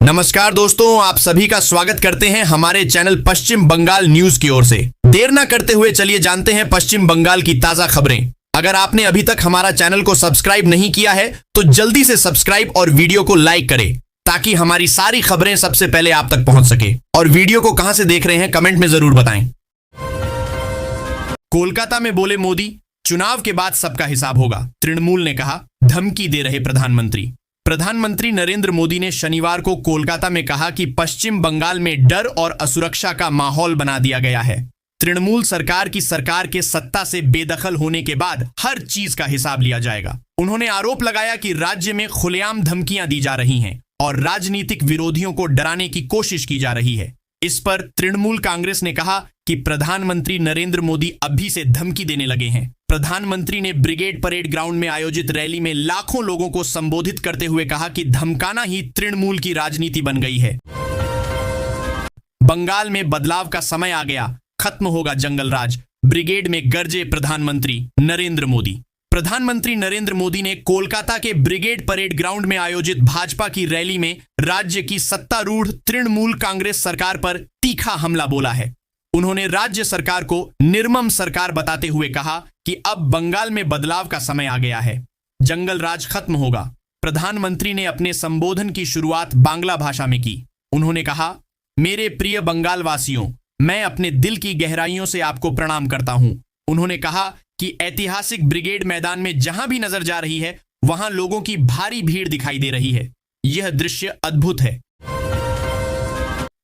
नमस्कार दोस्तों, आप सभी का स्वागत करते हैं हमारे चैनल पश्चिम बंगाल न्यूज की ओर से। देर ना करते हुए चलिए जानते हैं पश्चिम बंगाल की ताजा खबरें। अगर आपने अभी तक हमारा चैनल को सब्सक्राइब नहीं किया है तो जल्दी से सब्सक्राइब और वीडियो को लाइक करें ताकि हमारी सारी खबरें सबसे पहले आप तक पहुंच सके। और वीडियो को कहां से देख रहे हैं कमेंट में जरूर बताएं। कोलकाता में बोले मोदी, चुनाव के बाद सबका हिसाब होगा, तृणमूल ने कहा। धमकी दे रहे प्रधानमंत्री नरेंद्र मोदी ने शनिवार को कोलकाता में कहा कि पश्चिम बंगाल में डर और असुरक्षा का माहौल बना दिया गया है। तृणमूल सरकार के सत्ता से बेदखल होने के बाद हर चीज का हिसाब लिया जाएगा। उन्होंने आरोप लगाया कि राज्य में खुलेआम धमकियां दी जा रही हैं और राजनीतिक विरोधियों को डराने की कोशिश की जा रही है। इस पर तृणमूल कांग्रेस ने कहा कि प्रधानमंत्री नरेंद्र मोदी अभी से धमकी देने लगे हैं। प्रधानमंत्री ने ब्रिगेड परेड ग्राउंड में आयोजित रैली में लाखों लोगों को संबोधित करते हुए कहा कि धमकाना ही तृणमूल की राजनीति बन गई है। बंगाल में बदलाव का समय आ गया, खत्म होगा जंगल राज, ब्रिगेड में गरजे प्रधानमंत्री नरेंद्र मोदी। प्रधानमंत्री नरेंद्र मोदी ने कोलकाता के ब्रिगेड परेड ग्राउंड में आयोजित भाजपा की रैली में राज्य की सत्तारूढ़ तृणमूल कांग्रेस सरकार पर तीखा हमला बोला है। उन्होंने राज्य सरकार को निर्मम सरकार बताते हुए कहा कि अब बंगाल में बदलाव का समय आ गया है, जंगल राज खत्म होगा। प्रधानमंत्री ने अपने संबोधन की शुरुआत बांग्ला भाषा में की। उन्होंने कहा, मेरे प्रिय बंगाल वासियों, मैं अपने दिल की गहराइयों से आपको प्रणाम करता हूं। उन्होंने कहा कि ऐतिहासिक ब्रिगेड मैदान में जहां भी नजर जा रही है वहां लोगों की भारी भीड़ दिखाई दे रही है। यह दृश्य अद्भुत है।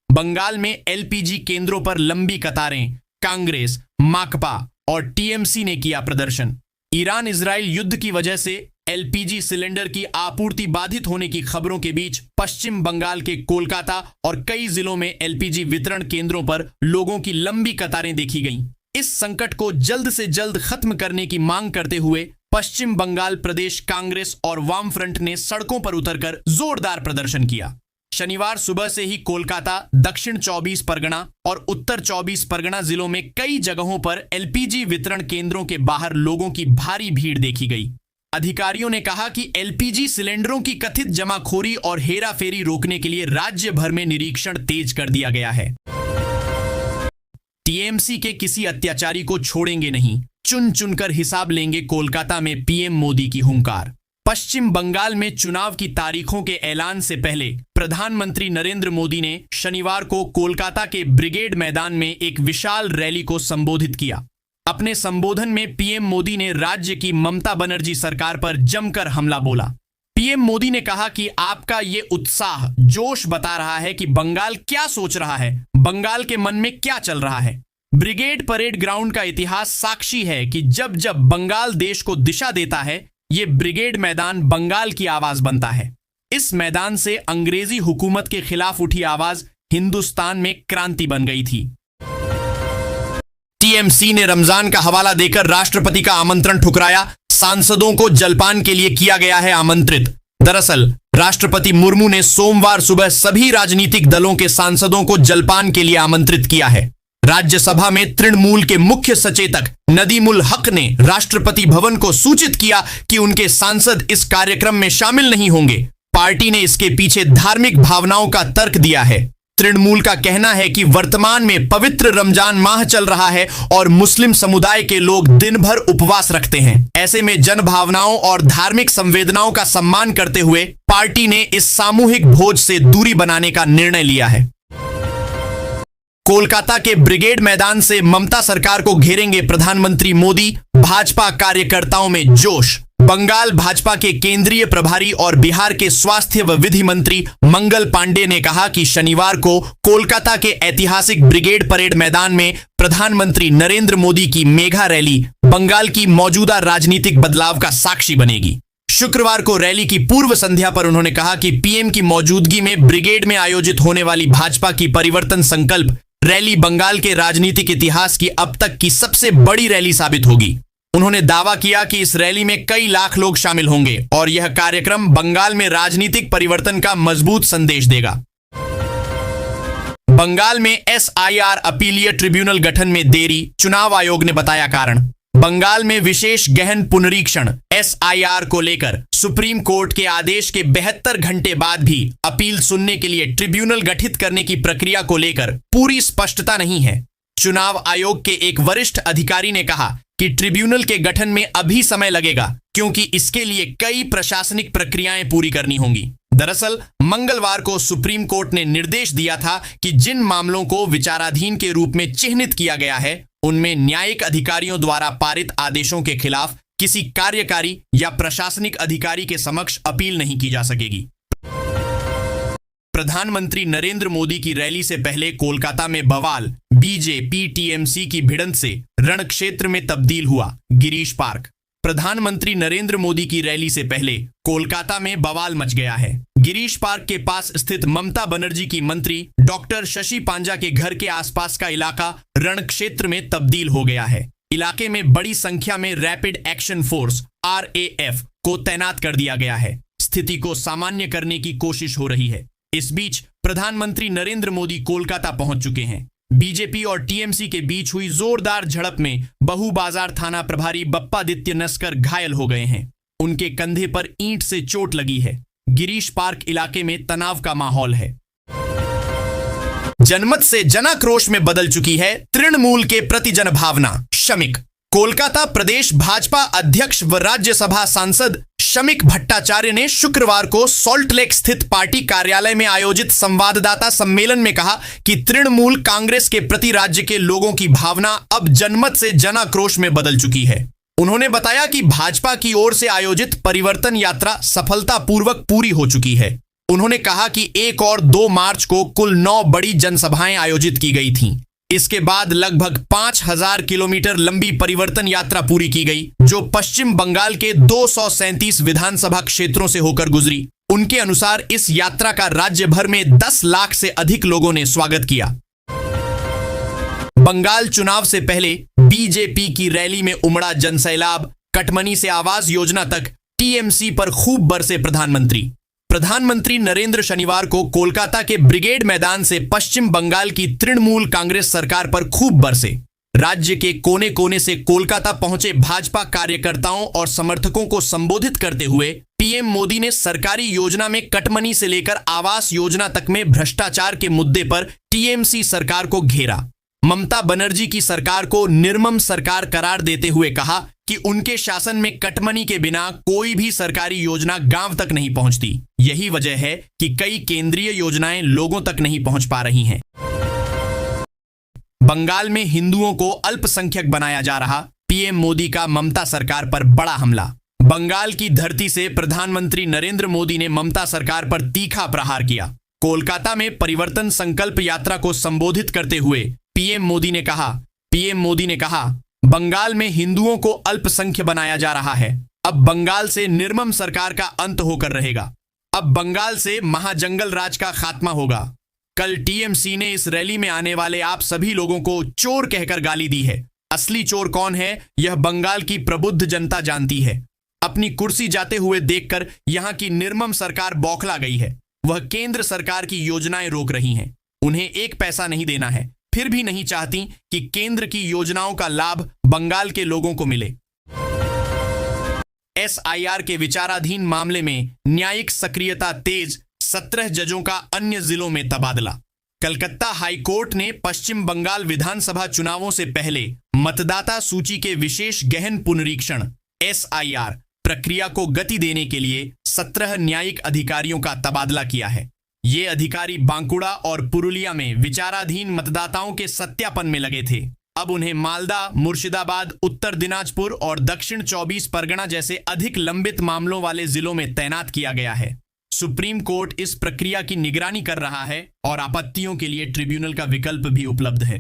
बंगाल में एलपीजी केंद्रों पर लंबी कतारें, कांग्रेस, माकपा और टीएमसी ने किया प्रदर्शन। ईरान इजराइल युद्ध की वजह से एलपीजी सिलेंडर की आपूर्ति बाधित होने की खबरों के बीच पश्चिम बंगाल के कोलकाता और कई जिलों में एलपीजी वितरण केंद्रों पर लोगों की लंबी कतारें देखी गईं। इस संकट को जल्द से जल्द खत्म करने की मांग करते हुए पश्चिम बंगाल प्रदेश कांग्रेस और वाम फ्रंट ने सड़कों पर उतरकर जोरदार प्रदर्शन किया। शनिवार सुबह से ही कोलकाता, दक्षिण 24 परगना और उत्तर 24 परगना जिलों में कई जगहों पर एलपीजी वितरण केंद्रों के बाहर लोगों की भारी भीड़ देखी गई। अधिकारियों ने कहा कि एलपीजी सिलेंडरों की कथित जमाखोरी और हेराफेरी रोकने के लिए राज्य भर में निरीक्षण तेज कर दिया गया है। टीएमसी के किसी अत्याचारी को छोड़ेंगे नहीं, चुन चुनकर हिसाब लेंगे, कोलकाता में पीएम मोदी की हुंकार। पश्चिम बंगाल में चुनाव की तारीखों के ऐलान से पहले प्रधानमंत्री नरेंद्र मोदी ने शनिवार को कोलकाता के ब्रिगेड मैदान में एक विशाल रैली को संबोधित किया। अपने संबोधन में पीएम मोदी ने राज्य की ममता बनर्जी सरकार पर जमकर हमला बोला। पीएम मोदी ने कहा कि आपका ये उत्साह, जोश बता रहा है कि बंगाल क्या सोच रहा है, बंगाल के मन में क्या चल रहा है। ब्रिगेड परेड ग्राउंड का इतिहास साक्षी है कि जब जब बंगाल देश को दिशा देता है, ये ब्रिगेड मैदान बंगाल की आवाज बनता है। इस मैदान से अंग्रेजी हुकूमत के खिलाफ उठी आवाज हिंदुस्तान में क्रांति बन गई थी। टीएमसी ने रमजान का हवाला देकर राष्ट्रपति का आमंत्रण ठुकराया। सांसदों को जलपान के लिए किया गया है आमंत्रित। दरअसल राष्ट्रपति मुर्मू ने सोमवार सुबह सभी राजनीतिक दलों के सांसदों को जलपान के लिए आमंत्रित किया है। राज्यसभा में तृणमूल के मुख्य सचेतक नदीमुल हक ने राष्ट्रपति भवन को सूचित किया कि उनके सांसद इस कार्यक्रम में शामिल नहीं होंगे। पार्टी ने इसके पीछे धार्मिक भावनाओं का तर्क दिया है। तृणमूल का कहना है कि वर्तमान में पवित्र रमजान माह चल रहा है और मुस्लिम समुदाय के लोग दिन भर उपवास रखते हैं। ऐसे में जन भावनाओं और धार्मिक संवेदनाओं का सम्मान करते हुए पार्टी ने इस सामूहिक भोज से दूरी बनाने का निर्णय लिया है। कोलकाता के ब्रिगेड मैदान से ममता सरकार को घेरेंगे प्रधानमंत्री मोदी, भाजपा कार्यकर्ताओं में जोश। बंगाल भाजपा के केंद्रीय प्रभारी और बिहार के स्वास्थ्य व विधि मंत्री मंगल पांडे ने कहा कि शनिवार को कोलकाता के ऐतिहासिक ब्रिगेड परेड मैदान में प्रधानमंत्री नरेंद्र मोदी की मेगा रैली बंगाल की मौजूदा राजनीतिक बदलाव का साक्षी बनेगी। शुक्रवार को रैली की पूर्व संध्या पर उन्होंने कहा कि पीएम की मौजूदगी में ब्रिगेड में आयोजित होने वाली भाजपा की परिवर्तन संकल्प रैली बंगाल के राजनीतिक इतिहास की अब तक की सबसे बड़ी रैली साबित होगी। उन्होंने दावा किया कि इस रैली में कई लाख लोग शामिल होंगे और यह कार्यक्रम बंगाल में राजनीतिक परिवर्तन का मजबूत संदेश देगा। बंगाल में एसआईआर अपीलीय ट्रिब्यूनल गठन में देरी, चुनाव आयोग ने बताया कारण। बंगाल में विशेष गहन पुनरीक्षण SIR को लेकर सुप्रीम कोर्ट के आदेश के 72 घंटे बाद भी अपील सुनने के लिए ट्रिब्यूनल गठित करने की प्रक्रिया को लेकर पूरी स्पष्टता नहीं है। चुनाव आयोग के एक वरिष्ठ अधिकारी ने कहा कि ट्रिब्यूनल के गठन में अभी समय लगेगा क्योंकि इसके लिए कई प्रशासनिक प्रक्रियाएं पूरी करनी होंगी। दरअसल मंगलवार को सुप्रीम कोर्ट ने निर्देश दिया था कि जिन मामलों को विचाराधीन के रूप में चिह्नित किया गया है उनमें न्यायिक अधिकारियों द्वारा पारित आदेशों के खिलाफ किसी कार्यकारी या प्रशासनिक अधिकारी के समक्ष अपील नहीं की जा सकेगी। प्रधानमंत्री नरेंद्र मोदी की रैली से पहले कोलकाता में बवाल, बीजेपी टीएमसी की भिड़ंत से रणक्षेत्र में तब्दील हुआ गिरीश पार्क। प्रधानमंत्री नरेंद्र मोदी की रैली से पहले कोलकाता में बवाल मच गया है। गिरीश पार्क के पास स्थित ममता बनर्जी की मंत्री डॉक्टर शशि पांजा के घर के आसपास का इलाका रणक्षेत्र में तब्दील हो गया है। इलाके में बड़ी संख्या में रैपिड एक्शन फोर्स RAF को तैनात कर दिया गया है। स्थिति को सामान्य करने की कोशिश हो रही है। इस बीच प्रधानमंत्री नरेंद्र मोदी कोलकाता पहुंच चुके हैं। बीजेपी और टीएमसी के बीच हुई जोरदार झड़प में बहु बाजार थाना प्रभारी बप्पादित्य नस्कर घायल हो गए हैं। उनके कंधे पर ईंट से चोट लगी है। गिरीश पार्क इलाके में तनाव का माहौल है। जनमत से जनाक्रोश में बदल चुकी है तृणमूल के प्रति जनभावना। शमिक। कोलकाता प्रदेश भाजपा अध्यक्ष व राज्यसभा सांसद शमिक भट्टाचार्य ने शुक्रवार को सॉल्ट लेक स्थित पार्टी कार्यालय में आयोजित संवाददाता सम्मेलन में कहा कि तृणमूल कांग्रेस के प्रति राज्य के लोगों की भावना अब जनमत से जनाक्रोश में बदल चुकी है। उन्होंने बताया कि भाजपा की ओर से आयोजित परिवर्तन यात्रा सफलतापूर्वक पूरी हो चुकी है। उन्होंने कहा कि 1 और 2 मार्च को कुल 9 बड़ी जनसभाएं आयोजित की गई थीं। इसके बाद लगभग 5000 किलोमीटर लंबी परिवर्तन यात्रा पूरी की गई, जो पश्चिम बंगाल के 237 विधानसभा क्षेत्रों से होकर गुजरी। उनके अनुसार इस यात्रा का राज्य भर में 10 लाख से अधिक लोगों ने स्वागत किया। बंगाल चुनाव से पहले बीजेपी की रैली में उमड़ा जनसैलाब, कटमनी से आवास योजना तक टीएमसी पर खूब बरसे प्रधानमंत्री नरेंद्र शनिवार को कोलकाता के ब्रिगेड मैदान से पश्चिम बंगाल की तृणमूल कांग्रेस सरकार पर खूब बरसे। राज्य के कोने कोने से कोलकाता पहुंचे भाजपा कार्यकर्ताओं और समर्थकों को संबोधित करते हुए पीएम मोदी ने सरकारी योजना में कटमनी से लेकर आवास योजना तक में भ्रष्टाचार के मुद्दे पर टीएमसी सरकार को घेरा। ममता बनर्जी की सरकार को निर्मम सरकार करार देते हुए कहा कि उनके शासन में कटमनी के बिना कोई भी सरकारी योजना गांव तक नहीं पहुंचती। यही वजह है कि कई केंद्रीय योजनाएं लोगों तक नहीं पहुंच पा रही हैं। बंगाल में हिंदुओं को अल्पसंख्यक बनाया जा रहा, पीएम मोदी का ममता सरकार पर बड़ा हमला। बंगाल की धरती से प्रधानमंत्री नरेंद्र मोदी ने ममता सरकार पर तीखा प्रहार किया। कोलकाता में परिवर्तन संकल्प यात्रा को संबोधित करते हुए पीएम मोदी ने कहा बंगाल में हिंदुओं को अल्पसंख्य बनाया जा रहा है। अब बंगाल से निर्मम सरकार का अंत होकर रहेगा। अब बंगाल से महाजंगल राज का खात्मा होगा। कल टीएमसी ने इस रैली में आने वाले आप सभी लोगों को चोर कहकर गाली दी है। असली चोर कौन है यह बंगाल की प्रबुद्ध जनता जानती है। अपनी कुर्सी जाते हुए देखकर यहां की निर्मम सरकार बौखला गई है। वह केंद्र सरकार की योजनाएं रोक रही हैं। उन्हें 1 पैसा नहीं देना है, फिर भी नहीं चाहती कि केंद्र की योजनाओं का लाभ बंगाल के लोगों को मिले। SIR के विचाराधीन मामले में न्यायिक सक्रियता तेज, 17 जजों का अन्य जिलों में तबादला। कलकत्ता हाईकोर्ट ने पश्चिम बंगाल विधानसभा चुनावों से पहले मतदाता सूची के विशेष गहन पुनरीक्षण SIR प्रक्रिया को गति देने के लिए 17 न्यायिक अधिकारियों का तबादला किया है। ये अधिकारी बांकुड़ा और पुरुलिया में विचाराधीन मतदाताओं के सत्यापन में लगे थे। अब उन्हें मालदा, मुर्शिदाबाद, उत्तर दिनाजपुर और दक्षिण 24 परगना जैसे अधिक लंबित मामलों वाले जिलों में तैनात किया गया है। सुप्रीम कोर्ट इस प्रक्रिया की निगरानी कर रहा है और आपत्तियों के लिए ट्रिब्यूनल का विकल्प भी उपलब्ध है।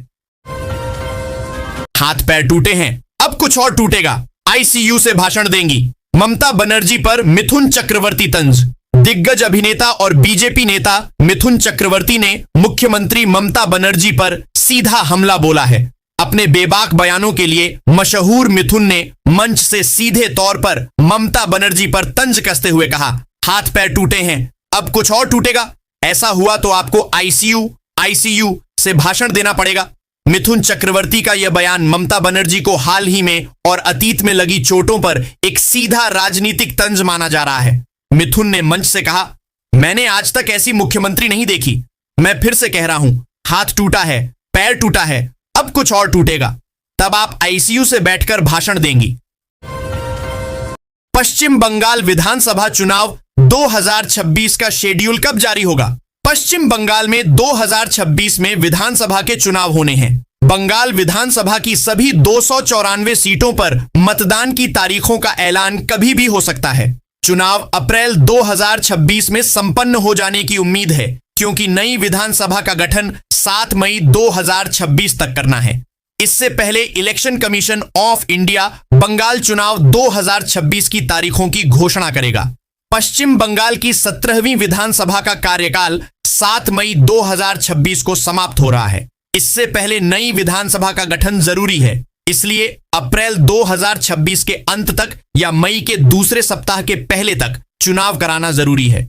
हाथ पैर टूटे हैं, अब कुछ और टूटेगा। ICU से भाषण देंगी ममता बनर्जी पर मिथुन चक्रवर्ती तंज। दिग्गज अभिनेता और बीजेपी नेता मिथुन चक्रवर्ती ने मुख्यमंत्री ममता बनर्जी पर सीधा हमला बोला है। अपने बेबाक बयानों के लिए मशहूर मिथुन ने मंच से सीधे तौर पर ममता बनर्जी पर तंज कसते हुए कहा, हाथ पैर टूटे हैं, अब कुछ और टूटेगा। ऐसा हुआ तो आपको ICU से भाषण देना पड़ेगा। मिथुन चक्रवर्ती का यह बयान ममता बनर्जी को हाल ही में और अतीत में लगी चोटों पर एक सीधा राजनीतिक तंज माना जा रहा है। मिथुन ने मंच से कहा, मैंने आज तक ऐसी मुख्यमंत्री नहीं देखी। मैं फिर से कह रहा हूं, हाथ टूटा है, पैर टूटा है, अब कुछ और टूटेगा, तब आप आईसीयू से बैठकर भाषण देंगी। पश्चिम बंगाल विधानसभा चुनाव 2026 का शेड्यूल कब जारी होगा? पश्चिम बंगाल में 2026 में विधानसभा के चुनाव होने हैं। बंगाल विधानसभा की सभी 294 सीटों पर मतदान की तारीखों का ऐलान कभी भी हो सकता है। चुनाव अप्रैल 2026 में संपन्न हो जाने की उम्मीद है, क्योंकि नई विधानसभा का गठन 7 मई 2026 तक करना है। इससे पहले election commission of India Bengal चुनाव 2026 की तारीखों की घोषणा करेगा। पश्चिम बंगाल की 17वीं विधानसभा का कार्यकाल 7 मई 2026 को समाप्त हो रहा है। इससे पहले नई विधानसभा का गठन जरूरी है, इसलिए अप्रैल 2026 के अंत तक या मई के दूसरे सप्ताह के पहले तक चुनाव कराना जरूरी है।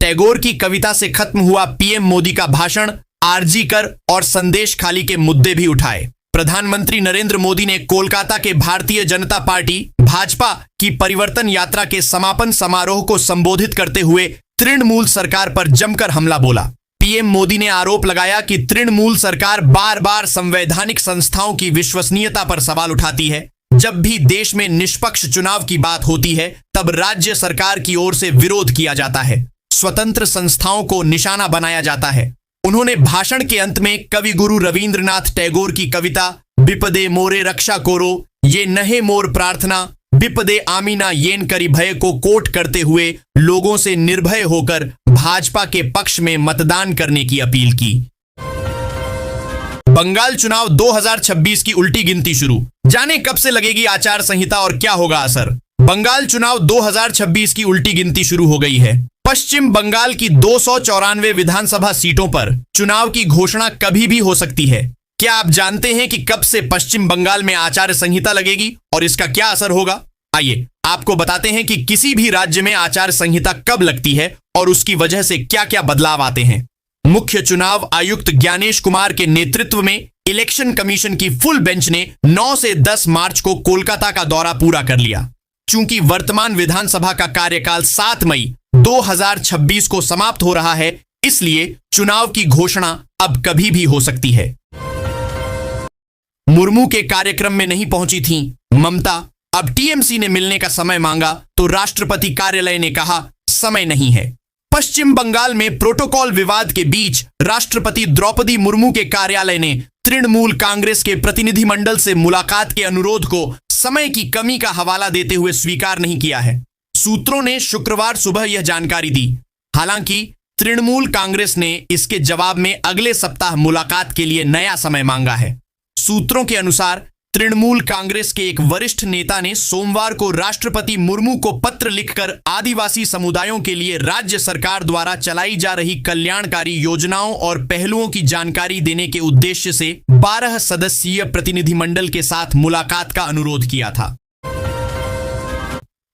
टैगोर की कविता से खत्म हुआ पीएम मोदी का भाषण, आरजी कर और संदेश खाली के मुद्दे भी उठाए। प्रधानमंत्री नरेंद्र मोदी ने कोलकाता के भारतीय जनता पार्टी भाजपा की परिवर्तन यात्रा के समापन समारोह को संबोधित करते हुए तृणमूल सरकार पर जमकर हमला बोला। पीएम मोदी ने आरोप लगाया कि तृणमूल सरकार बार बार संवैधानिक संस्थाओं की विश्वसनीयता पर सवाल उठाती है। जब भी देश में निष्पक्ष चुनाव की बात होती है, तब राज्य सरकार की ओर से विरोध किया जाता है, स्वतंत्र संस्थाओं को निशाना बनाया जाता है। उन्होंने भाषण के अंत में कवि गुरु रविंद्रनाथ टैगोर की कविता विपदे मोरे रक्षा कोरो ये नहे मोर प्रार्थना विपदे आमीना येन करी भय को कोट करते हुए लोगों से निर्भय होकर भाजपा के पक्ष में मतदान करने की अपील की। बंगाल चुनाव 2026 की उल्टी गिनती शुरू, जाने कब से लगेगी आचार संहिता और क्या होगा असर। बंगाल चुनाव 2026 की उल्टी गिनती शुरू हो गई है। पश्चिम बंगाल की 294 विधानसभा सीटों पर चुनाव की घोषणा कभी भी हो सकती है। क्या आप जानते हैं कि कब से पश्चिम बंगाल में आचार संहिता लगेगी और इसका क्या असर होगा? आइए आपको बताते हैं कि किसी भी राज्य में आचार संहिता कब लगती है और उसकी वजह से क्या क्या बदलाव आते हैं। मुख्य चुनाव आयुक्त ज्ञानेश कुमार के नेतृत्व में इलेक्शन कमीशन की फुल बेंच ने 9 से 10 मार्च को कोलकाता का दौरा पूरा कर लिया। चूंकि वर्तमान विधानसभा का कार्यकाल 7 मई 2026 को समाप्त हो रहा है, इसलिए चुनाव की घोषणा अब कभी भी हो सकती है। मुर्मू के कार्यक्रम में नहीं पहुंची थीं ममता, अब टीएमसी ने मिलने का समय मांगा तो राष्ट्रपति कार्यालय ने कहा समय नहीं है। पश्चिम बंगाल में प्रोटोकॉल विवाद के बीच राष्ट्रपति द्रौपदी मुर्मू के कार्यालय ने तृणमूल कांग्रेस के प्रतिनिधिमंडल से मुलाकात के अनुरोध को समय की कमी का हवाला देते हुए स्वीकार नहीं किया है। सूत्रों ने शुक्रवार सुबह यह जानकारी दी। हालांकि तृणमूल कांग्रेस ने इसके जवाब में अगले सप्ताह मुलाकात के लिए नया समय मांगा है। सूत्रों के अनुसार तृणमूल कांग्रेस के एक वरिष्ठ नेता ने सोमवार को राष्ट्रपति मुर्मू को पत्र लिखकर आदिवासी समुदायों के लिए राज्य सरकार द्वारा चलाई जा रही कल्याणकारी योजनाओं और पहलुओं की जानकारी देने के उद्देश्य से 12 सदस्यीय प्रतिनिधिमंडल के साथ मुलाकात का अनुरोध किया था।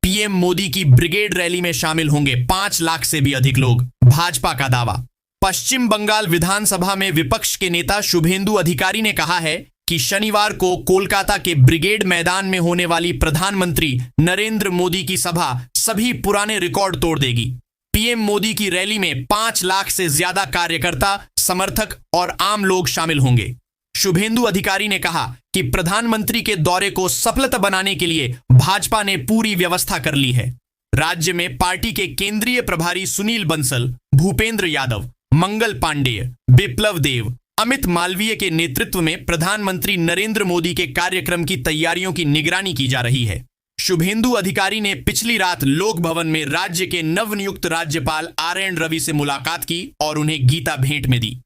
पीएम मोदी की ब्रिगेड रैली में शामिल होंगे 5 लाख से भी अधिक लोग, भाजपा का दावा। पश्चिम बंगाल विधानसभा में विपक्ष के नेता शुभेंदु अधिकारी ने कहा है कि शनिवार को कोलकाता के ब्रिगेड मैदान में होने वाली प्रधानमंत्री नरेंद्र मोदी की सभा सभी पुराने रिकॉर्ड तोड़ देगी। पीएम मोदी की रैली में 5 लाख से ज्यादा कार्यकर्ता, समर्थक और आम लोग शामिल होंगे। शुभेंदु अधिकारी ने कहा कि प्रधानमंत्री के दौरे को सफलता बनाने के लिए भाजपा ने पूरी व्यवस्था कर ली है। राज्य में पार्टी के केंद्रीय प्रभारी सुनील बंसल, भूपेंद्र यादव, मंगल पांडेय, बिप्लब देव, अमित मालवीय के नेतृत्व में प्रधानमंत्री नरेंद्र मोदी के कार्यक्रम की तैयारियों की निगरानी की जा रही है। शुभेंदु अधिकारी ने पिछली रात लोक भवन में राज्य के नवनियुक्त राज्यपाल आर एन रवि से मुलाकात की और उन्हें गीता भेंट में दी।